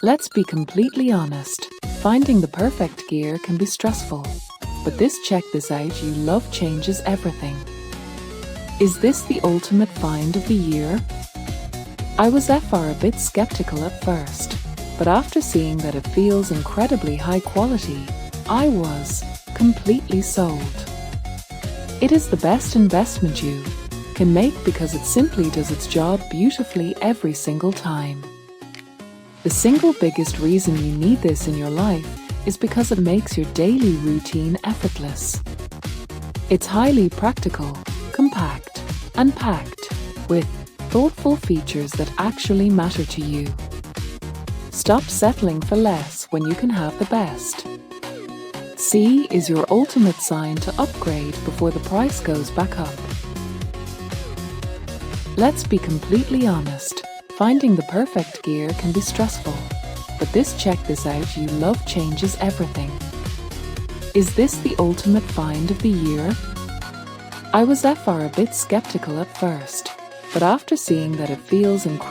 Let's be completely honest. Finding the perfect gear can be stressful, but check this out, you love changes everything. Is this the ultimate find of the year? I was a bit skeptical at first, but after seeing that it feels incredibly high quality, I was completely sold. It is the best investment you can make because it simply does its job beautifully every single time. The single biggest reason you need this in your life is because it makes your daily routine effortless. It's highly practical, compact, and packed with thoughtful features that actually matter to you. Stop settling for less when you can have the best. C is your ultimate sign to upgrade before the price goes back up. Let's be completely honest. Finding the perfect gear can be stressful, but check this out, you love changes everything. Is this the ultimate find of the year? I was a bit skeptical at first, but after seeing that it feels incredible,